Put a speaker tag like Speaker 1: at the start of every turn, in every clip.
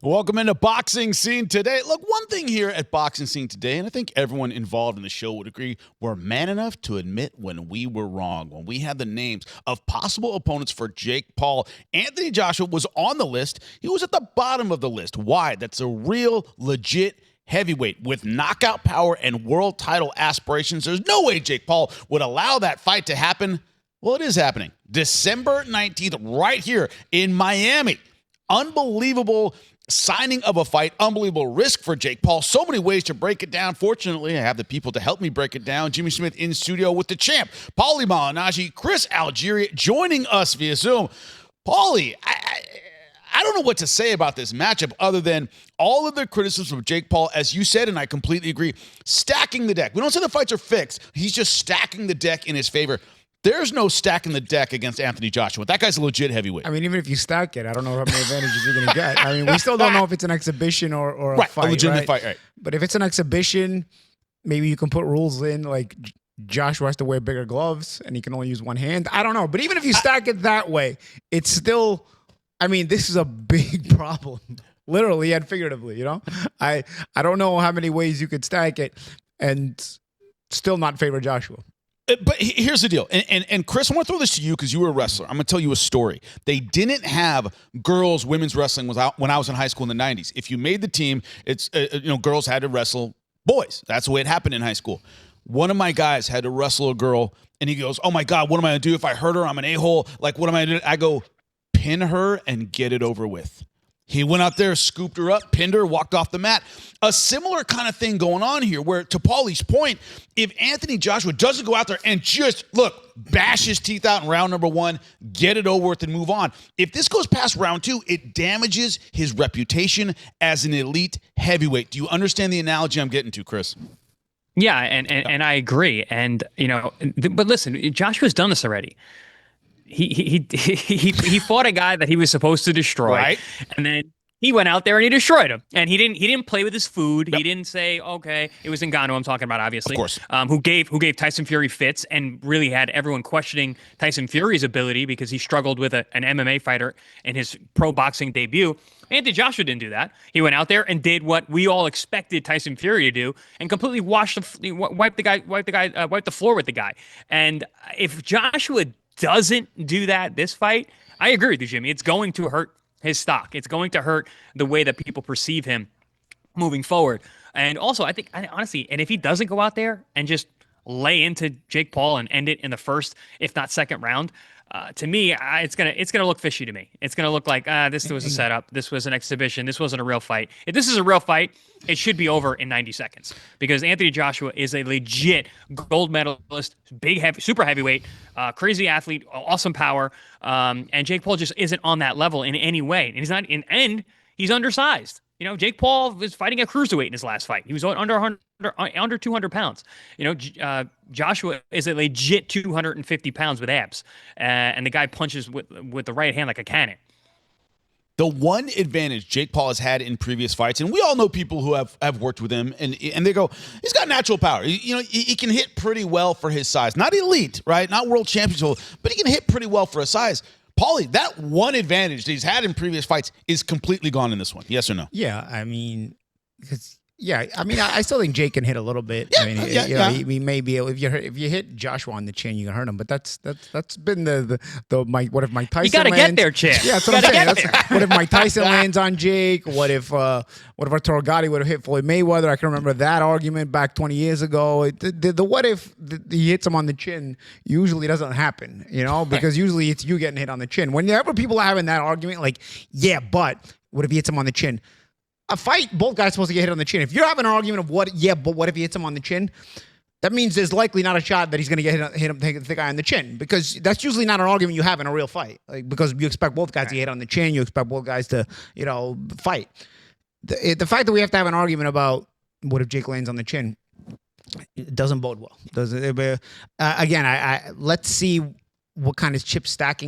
Speaker 1: Welcome into Boxing Scene Today. Look, one thing here at Boxing Scene Today, and I think everyone involved in the show would agree, we're man enough to admit when we were wrong. When we had the names of possible opponents for Jake Paul, Anthony Joshua was on the list. He was at the bottom of the list. Why? That's a real, legit heavyweight with knockout power and world title aspirations. There's no way Jake Paul would allow that fight to happen. Well, it is happening. December 19th, right here in Miami. Unbelievable signing of a fight, unbelievable risk for Jake Paul. So many ways to break it down. Fortunately, I have the people to help me break it down. Jimmy Smith in studio with the champ, Paulie Malignaggi, Chris Algieri joining us via Zoom. Paulie, I don't know what to say about this matchup other than all of the criticisms of Jake Paul, as you said, and I completely agree, stacking the deck. We don't say the fights are fixed. He's just stacking the deck in his favor. There's no stacking the deck against Anthony Joshua. That guy's a legit heavyweight.
Speaker 2: I mean, even if you stack it, I don't know how many advantages you're going to get. I mean, we still don't know if it's an exhibition or a fight.
Speaker 1: A legitimate fight, right.
Speaker 2: But if it's an exhibition, maybe you can put rules in, like Joshua has to wear bigger gloves and he can only use one hand. I don't know. But even if you stack it that way, it's still, I mean, this is a big problem, literally and figuratively, you know? I don't know how many ways you could stack it and still not favor Joshua.
Speaker 1: But here's the deal. And Chris, I want to throw this to you because you were a wrestler. I'm going to tell you a story. They didn't have women's wrestling when I was in high school in the 90s. If you made the team, it's girls had to wrestle boys. That's the way it happened in high school. One of my guys had to wrestle a girl, and he goes, oh, my God, what am I going to do? If I hurt her, I'm an a-hole. Like, what am I going to do? I go, pin her and get it over with. He went out there, scooped her up, pinned her, walked off the mat. A similar kind of thing going on here where, to Paulie's point, if Anthony Joshua doesn't go out there and just, bash his teeth out in round number one, get it over with and move on. If this goes past round two, it damages his reputation as an elite heavyweight. Do you understand the analogy I'm getting to, Chris?
Speaker 3: Yeah, and I agree. And, but listen, Joshua's done this already. He fought a guy that he was supposed to destroy,
Speaker 1: right?
Speaker 3: And then he went out there and he destroyed him. And he didn't play with his food.
Speaker 1: Yep.
Speaker 3: He didn't say, okay, it was Ngannou I'm talking about, obviously.
Speaker 1: Of course.
Speaker 3: Who gave Tyson Fury fits and really had everyone questioning Tyson Fury's ability because he struggled with an MMA fighter in his pro boxing debut. Anthony Joshua didn't do that. He went out there and did what we all expected Tyson Fury to do, and completely wiped the floor with the guy. And if Joshua doesn't do that this fight, I agree with you, Jimmy. It's going to hurt his stock. It's going to hurt the way that people perceive him moving forward. And also, I think, honestly, and if he doesn't go out there and just lay into Jake Paul and end it in the first, if not second round, to me, it's gonna look fishy to me. It's gonna look like this was a setup. This was an exhibition. This wasn't a real fight. If this is a real fight, it should be over in 90 seconds because Anthony Joshua is a legit gold medalist, super heavyweight, crazy athlete, awesome power, and Jake Paul just isn't on that level in any way. And he's not and he's undersized. Jake Paul was fighting a cruiserweight in his last fight. He was under 200 pounds. Joshua is a legit 250 pounds with abs, and the guy punches with the right hand like a cannon.
Speaker 1: The one advantage Jake Paul has had in previous fights, and we all know people who have worked with him, and they go, he's got natural power. He can hit pretty well for his size. Not elite, right? Not world champion, but he can hit pretty well for his size. Paulie, that one advantage that he's had in previous fights is completely gone in this one. Yes or no?
Speaker 2: Yeah, I mean, I still think Jake can hit a little bit.
Speaker 1: Yeah,
Speaker 2: he may be able, if you hit Joshua on the chin, you can hurt him. But that's been what if Mike Tyson?
Speaker 3: You got to get there, Chad.
Speaker 2: Yeah, that's what I'm saying. What if Mike Tyson lands on Jake? What if Arturo Gatti would have hit Floyd Mayweather? I can remember that argument back 20 years ago. The what if he hits him on the chin usually doesn't happen, because usually it's you getting hit on the chin. Whenever people are having that argument, like, yeah, but what if he hits him on the chin? A fight, both guys are supposed to get hit on the chin. If you're having an argument of but what if he hits him on the chin? That means there's likely not a shot that he's going to hit the guy on the chin, because that's usually not an argument you have in a real fight. Because you expect both guys to get hit on the chin, you expect both guys to, fight. The fact that we have to have an argument about what if Jake lands on the chin, it doesn't bode well. Again, let's see what kind of stack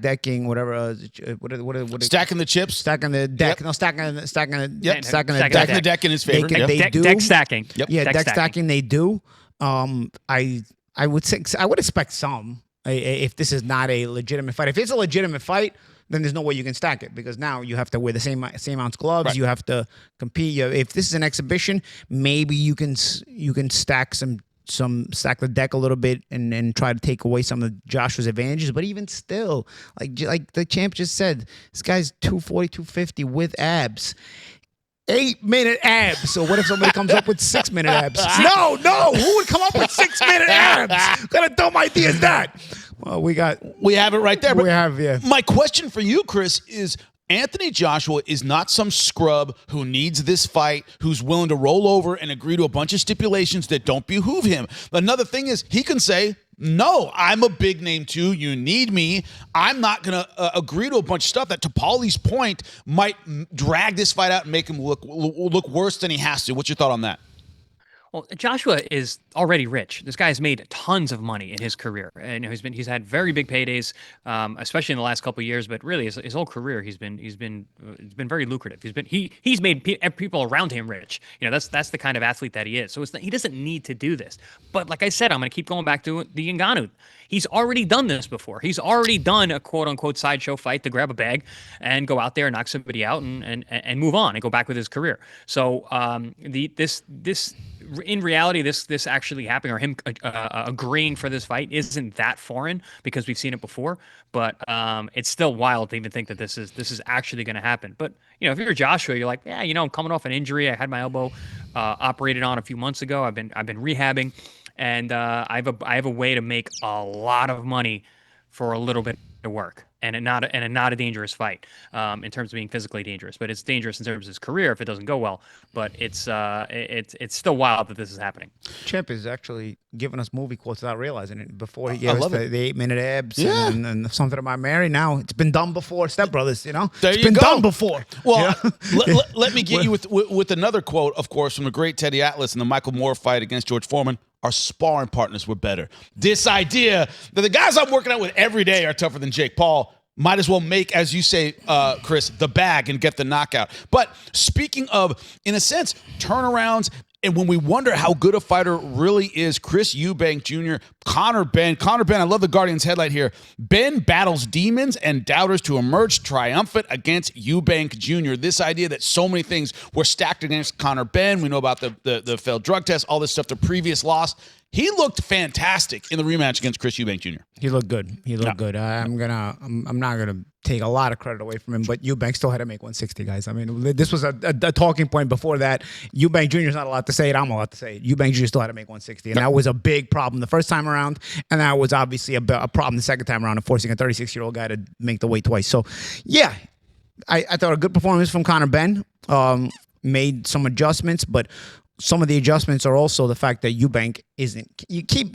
Speaker 2: decking, whatever. What
Speaker 1: stacking the chips,
Speaker 2: stacking the deck.
Speaker 1: Yep.
Speaker 2: No, stacking the
Speaker 1: stacking the deck in his favor.
Speaker 3: Deck stacking.
Speaker 1: Yep.
Speaker 2: Yeah, deck stacking. They do. I would expect some if this is not a legitimate fight. If it's a legitimate fight, then there's no way you can stack it, because now you have to wear the same ounce gloves.
Speaker 1: Right.
Speaker 2: You have to compete. If this is an exhibition, maybe you can stack stack the deck a little bit and try to take away some of Joshua's advantages. But even still, like the champ just said, this guy's 240, 250 with abs. 8-minute abs. So what if somebody comes up with 6-minute abs? No. Who would come up with 6-minute abs? What kind of dumb idea is that? Well, we have
Speaker 1: it right there.
Speaker 2: We have, yeah.
Speaker 1: My question for you, Chris, is Anthony Joshua is not some scrub who needs this fight, who's willing to roll over and agree to a bunch of stipulations that don't behoove him. Another thing is he can say, no, I'm a big name too. You need me. I'm not going to agree to a bunch of stuff that, to Paulie's point, might drag this fight out and make him look worse than he has to. What's your thought on that?
Speaker 3: Well, Joshua is already rich. This guy has made tons of money in his career, and he's had very big paydays, especially in the last couple of years. But really, his whole career, it's been very lucrative. He's made people around him rich. That's the kind of athlete that he is. So he doesn't need to do this. But like I said, I'm going to keep going back to the Ngannou. He's already done this before. He's already done a quote unquote sideshow fight to grab a bag and go out there and knock somebody out and move on and go back with his career. So this. In reality, this actually happening, or him agreeing for this fight, isn't that foreign, because we've seen it before. But it's still wild to even think that this is actually going to happen. But if you're Joshua, you're like, yeah, I'm coming off an injury. I had my elbow operated on a few months ago. I've been rehabbing, and I have a way to make a lot of money for a little bit of work. And not a dangerous fight in terms of being physically dangerous, but it's dangerous in terms of his career if it doesn't go well. But it's still wild that this is happening.
Speaker 2: Champ is actually giving us movie quotes without realizing it. Before he gave us the 8-minute abs and something about Mary. Now it's been done before. Step Brothers,
Speaker 1: There
Speaker 2: it's been done before.
Speaker 1: Well, let me get you with another quote, of course, from the great Teddy Atlas in the Michael Moore fight against George Foreman. Our sparring partners were better. This idea that the guys I'm working out with every day are tougher than Jake Paul might as well make, as you say, Chris, the bag and get the knockout. But speaking of, in a sense, turnarounds, and when we wonder how good a fighter really is, Chris Eubank Jr., Conor Benn, I love the Guardian's headlight here. Benn battles demons and doubters to emerge triumphant against Eubank Jr. This idea that so many things were stacked against Conor Benn. We know about the failed drug test, all this stuff, the previous loss. He looked fantastic in the rematch against Chris Eubank Jr.
Speaker 2: He looked good. Good. I'm not gonna take a lot of credit away from him, but Eubank still had to make 160, guys. I mean, this was a talking point before that. Eubank Jr. is not allowed to say it. I'm allowed to say it. Eubank Jr. still had to make 160, and that was a big problem the first time around, and that was obviously a problem the second time around, of forcing a 36-year-old guy to make the weight twice. So, yeah, I thought a good performance from Conor Benn. Made some adjustments, but some of the adjustments are also the fact that Eubank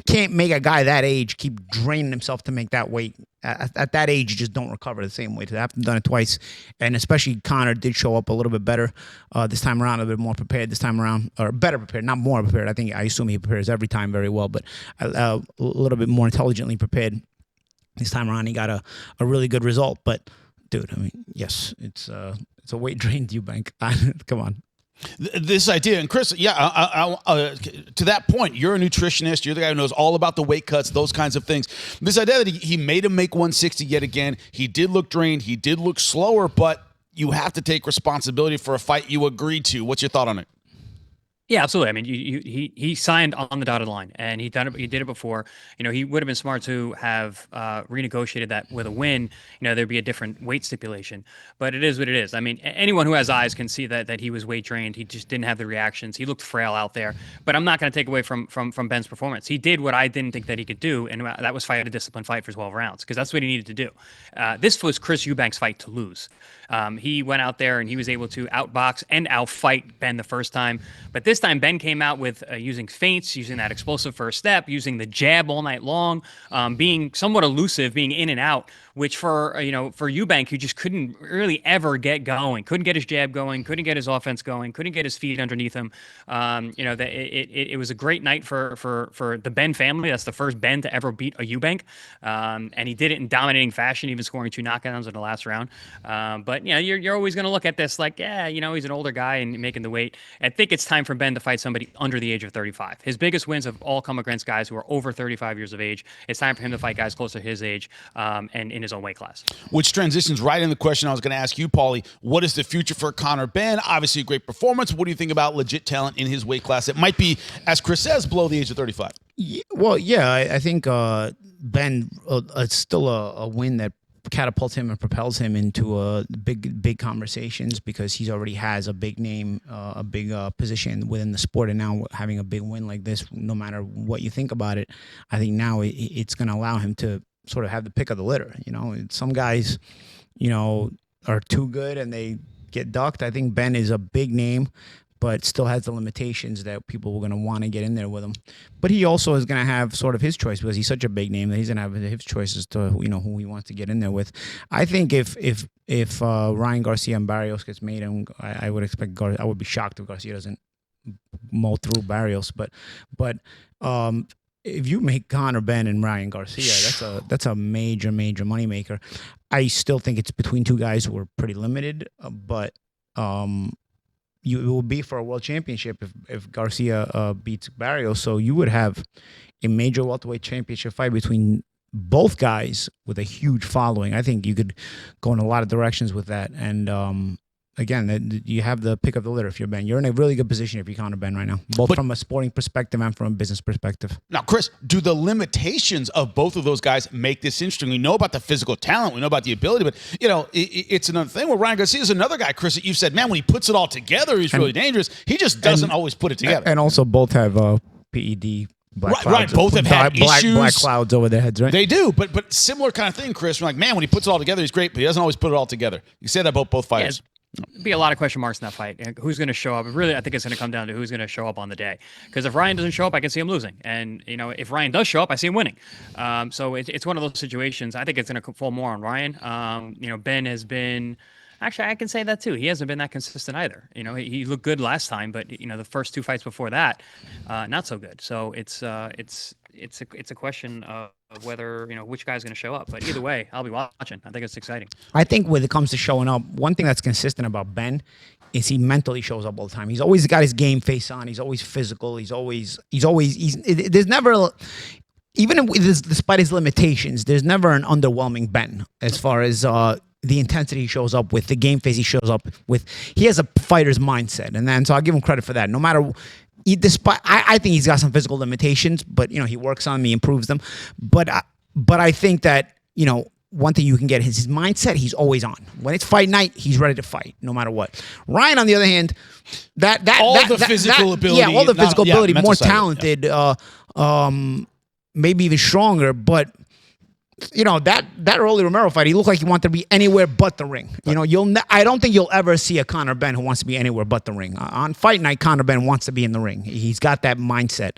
Speaker 2: can't make a guy that age keep draining himself to make that weight. At that age, you just don't recover the same way. To have done it twice, and especially Conor did show up a little bit better this time around, a bit more prepared this time around, or better prepared, not more prepared. I assume he prepares every time very well, but a little bit more intelligently prepared this time around. He got a really good result. But dude, I mean, yes, it's a weight drained Eubank. Come on.
Speaker 1: This idea, and Chris, to that point, you're a nutritionist. You're the guy who knows all about the weight cuts, those kinds of things. This idea that he made him make 160 yet again. He did look drained. He did look slower, but you have to take responsibility for a fight you agreed to. What's your thought on it?
Speaker 3: Yeah, absolutely. I mean, he signed on the dotted line, and he did it before. He would have been smart to have renegotiated that with a win. There'd be a different weight stipulation, but it is what it is. I mean, anyone who has eyes can see that he was weight drained. He just didn't have the reactions. He looked frail out there. But I'm not going to take away from Benn's performance. He did what I didn't think that he could do, and that was fight a disciplined fight for 12 rounds, because that's what he needed to do. This was Chris Eubank's fight to lose. He went out there and he was able to outbox and outfight Benn the first time, but this time Benn came out with using feints, using that explosive first step, using the jab all night long, being somewhat elusive, being in and out, which for Eubank, who just couldn't really ever get going, couldn't get his jab going, couldn't get his offense going, couldn't get his feet underneath him. It was a great night for the Benn family. That's the first Benn to ever beat a Eubank, and he did it in dominating fashion, even scoring 2 knockdowns in the last round. But you're always going to look at this like, he's an older guy and making the weight. I think it's time for Benn Benn to fight somebody under the age of 35. His biggest wins have all come against guys who are over 35 years of age. It's time for him to fight guys closer to his age and in his own weight class.
Speaker 1: Which transitions right in the question I was going to ask you, Paulie. What is the future for Conor Benn? Obviously, a great performance. What do you think about legit talent in his weight class? It might be, as Chris says, below the age of 35.
Speaker 2: I think Ben, it's still a win that catapults him and propels him into big conversations, because he already has a big name, a big position within the sport, and now having a big win like this, no matter what you think about it, I think now it's going to allow him to sort of have the pick of the litter. Some guys, are too good and they get ducked. I think Ben is a big name, but still has the limitations that people were going to want to get in there with him. But he also is going to have sort of his choice, because he's such a big name that he's going to have his choices to who he wants to get in there with. I think if Ryan Garcia and Barrios gets made, and I would expect I would be shocked if Garcia doesn't mow through Barrios. But if you make Conor Benn and Ryan Garcia, that's a major moneymaker. I still think it's between two guys who are pretty limited, but. It will be for a world championship if Garcia beats Barrios. So you would have a major welterweight championship fight between both guys with a huge following. I think you could go in a lot of directions with that. And again, you have the pick of the litter if you're Ben. You're in a really good position if you're Conor Benn right now, both from a sporting perspective and from a business perspective.
Speaker 1: Now, Chris, do the limitations of both of those guys make this interesting? We know about the physical talent, we know about the ability, but it's another thing where Ryan Garcia is another guy, Chris, that you've said, man, when he puts it all together, he's really dangerous. He just doesn't always put it together.
Speaker 2: And also both have PED. Black clouds,
Speaker 1: both have had issues.
Speaker 2: Black clouds over their heads, right?
Speaker 1: They do, but similar kind of thing, Chris. We're like, man, when he puts it all together, he's great, but he doesn't always put it all together. You say that about both fighters.
Speaker 3: Be a lot of question marks in that fight. Who's going to show up? Really, I think it's going to come down to who's going to show up on the day. Because if Ryan doesn't show up, I can see him losing. And, if Ryan does show up, I see him winning. So it's one of those situations. I think it's going to fall more on Ryan. Ben has been... Actually, I can say that too. He hasn't been that consistent either. He looked good last time, but the first two fights before that, not so good. So it's a question of whether which guy's going to show up. But either way, I'll be watching. I think it's exciting.
Speaker 2: I think when it comes to showing up, one thing that's consistent about Ben is he mentally shows up all the time. He's always got his game face on. He's always physical. There's never. Even despite his limitations, there's never an underwhelming Ben as far as the intensity he shows up with, the game face he shows up with. He has a fighter's mindset, and so I'll give him credit for that. No matter, despite I think he's got some physical limitations, but he works on them, he improves them. But I think that one thing you can get is his mindset. He's always on. When it's fight night, he's ready to fight, no matter what. Ryan, on the other hand,
Speaker 1: physical ability,
Speaker 2: more talented, maybe even stronger, but. That early Romero fight, he looked like he wanted to be anywhere but the ring. I don't think you'll ever see a Conor Benn who wants to be anywhere but the ring. On fight night, Conor Benn wants to be in the ring. He's got that mindset.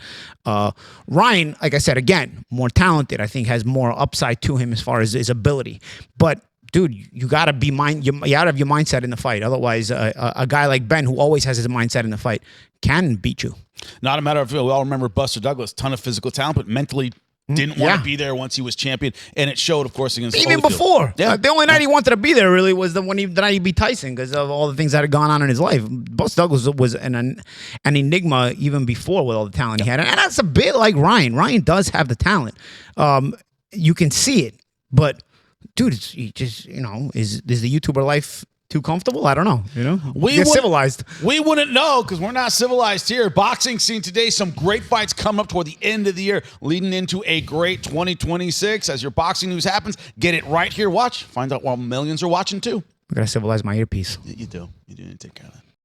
Speaker 2: Ryan, like I said, again, more talented. I think has more upside to him as far as his ability. But dude, you gotta be you gotta have your mindset in the fight. Otherwise, a guy like Ben, who always has his mindset in the fight, can beat you.
Speaker 1: Not a matter of feel. We all remember Buster Douglas, ton of physical talent, but mentally didn't want to be there once he was champion, and it showed, of course, against
Speaker 2: even
Speaker 1: Holyfield.
Speaker 2: Before. The only night he wanted to be there really was the night he beat Tyson, because of all the things that had gone on in his life. Buster Douglas was an enigma even before with all the talent he had, and that's a bit like Ryan. Ryan does have the talent. You can see it, but dude, he just is the YouTuber life too comfortable? I don't know. We're civilized.
Speaker 1: We wouldn't know because we're not civilized here. Boxing Scene Today. Some great fights coming up toward the end of the year, leading into a great 2026. As your boxing news happens, get it right here. Watch. Find out while millions are watching too.
Speaker 2: I gotta civilize my earpiece.
Speaker 1: You do. You do need to take care of that.